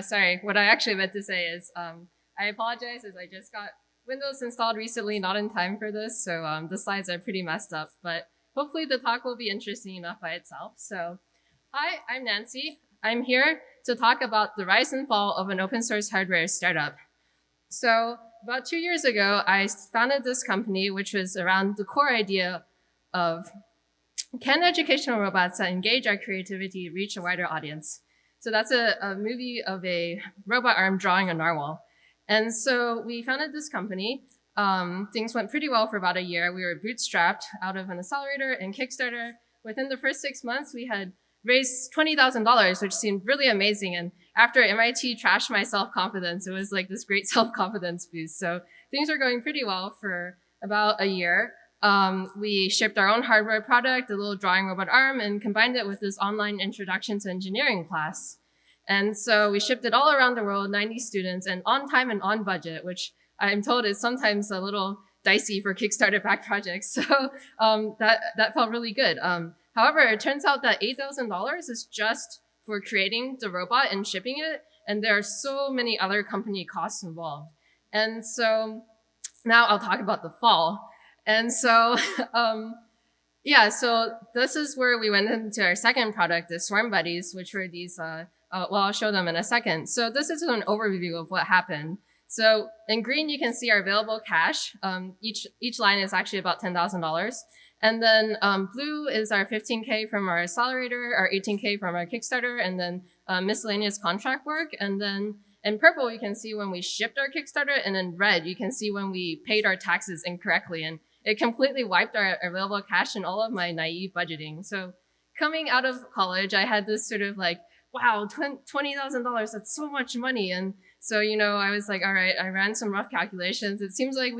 Sorry, what I actually meant to say is I apologize as I just got Windows installed recently, not in time for this, so the slides are pretty messed up, but hopefully the talk will be interesting enough by itself. So, hi, I'm Nancy. I'm here to talk about the rise and fall of an open source hardware startup. So, about 2 years ago, I founded this company, which was around the core idea of can educational robots that engage our creativity reach a wider audience? So that's a movie of a robot arm drawing a narwhal. And so we founded this company. Things went pretty well for about a year. We were bootstrapped out of an accelerator and Kickstarter. Within the first 6 months, we had raised $20,000, which seemed really amazing. And after MIT trashed my self-confidence, it was like this great self-confidence boost. So things were going pretty well for about a year. We shipped our own hardware product, a little drawing robot arm, and combined it with this online introduction to engineering class. And so we shipped it all around the world, 90 students, and on time and on budget, which I'm told is sometimes a little dicey for Kickstarter-backed projects. So that felt really good. However, it turns out that $8,000 is just for creating the robot and shipping it, and there are so many other company costs involved. And so now I'll talk about the fall. And so, yeah, so this is where we went into our second product, the Swarm Buddies, which were these, well, I'll show them in a second. So this is an overview of what happened. So in green, you can see our available cash. Each line is actually about $10,000. And then blue is our 15K from our accelerator, our 18K from our Kickstarter, and then miscellaneous contract work. And then in purple, you can see when we shipped our Kickstarter, and in red, you can see when we paid our taxes incorrectly. And it completely wiped our available cash and all of my naive budgeting. So coming out of college, I had this sort of like, wow, $20,000, that's so much money. And so, you know, I was like, all right, I ran some rough calculations. It seems like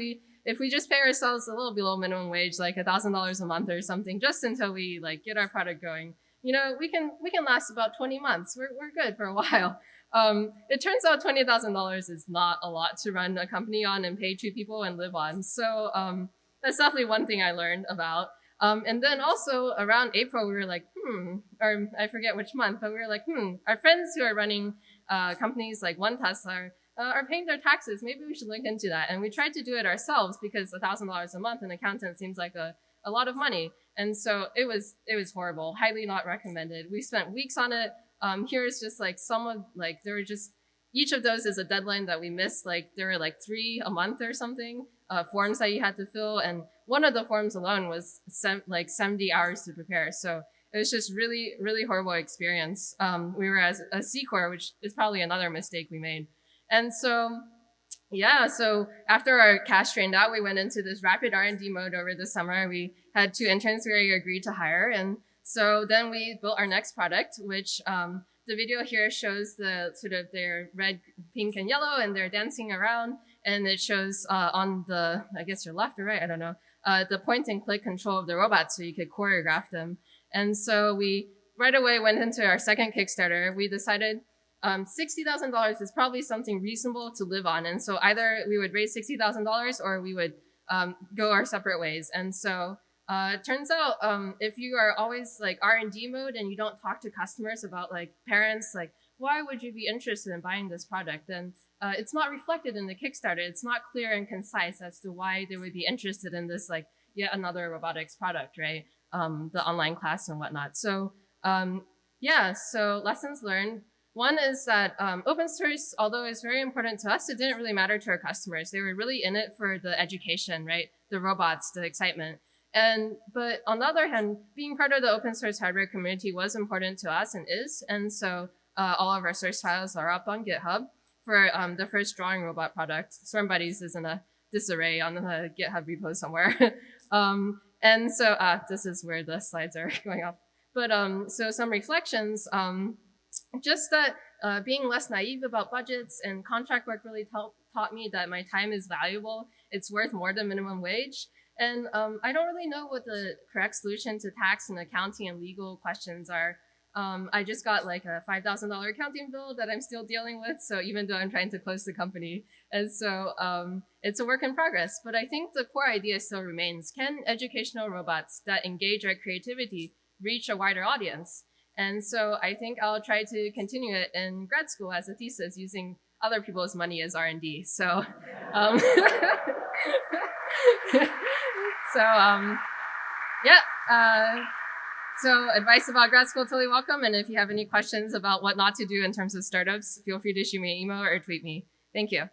if we just pay ourselves a little below minimum wage, like $1,000 a month or something, just until we like get our product going, you know, we can last about 20 months. We're good for a while. It turns out $20,000 is not a lot to run a company on and pay 2 people and live on. So that's definitely one thing I learned about. And then also around April, we were like, or I forget which month, but we were like, our friends who are running companies like One Tesla are paying their taxes. Maybe we should look into that. And we tried to do it ourselves because $1,000 a month an accountant seems like a lot of money. And so it was horrible, highly not recommended. We spent weeks on it. Here's just like there were just, each of those is a deadline that we missed. Like there were like 3 a month or something, forms that you had to fill. And one of the forms alone was like 70 hours to prepare. So it was just really, really horrible experience. We were as a C Corp, which is probably another mistake we made. And so, yeah, so after our cash drained out, we went into this rapid R&D mode over the summer. We had 2 interns we agreed to hire. And so then we built our next product, which the video here shows the sort of their red, pink, and yellow, and they're dancing around. And it shows on the, I guess your left or right, I don't know, the point and click control of the robot so you could choreograph them. And so we right away went into our second Kickstarter. We decided $60,000 is probably something reasonable to live on. And so either we would raise $60,000 or we would go our separate ways. And so it turns out if you are always like R&D mode and you don't talk to customers about like parents, like why would you be interested in buying this product? Then it's not reflected in the Kickstarter. It's not clear and concise as to why they would be interested in this like yet another robotics product, right? The online class and whatnot. So yeah, so lessons learned. One is that open source, although it's very important to us, it didn't really matter to our customers. They were really in it for the education, right? The robots, the excitement. But on the other hand, being part of the open source hardware community was important to us and is. And so all of our source files are up on GitHub for the first drawing robot product. Swarm Buddies is in a disarray on the GitHub repo somewhere. And so this is where the slides are going up. But so some reflections, just that being less naive about budgets and contract work really taught me that my time is valuable. It's worth more than minimum wage. And I don't really know what the correct solution to tax and accounting and legal questions are. I just got like a $5,000 accounting bill that I'm still dealing with. So even though I'm trying to close the company. And so it's a work in progress. But I think the core idea still remains. Can educational robots that engage our creativity reach a wider audience? And so I think I'll try to continue it in grad school as a thesis using other people's money as R&D. So, so yeah. So advice about grad school, totally welcome. And if you have any questions about what not to do in terms of startups, feel free to shoot me an email or tweet me. Thank you.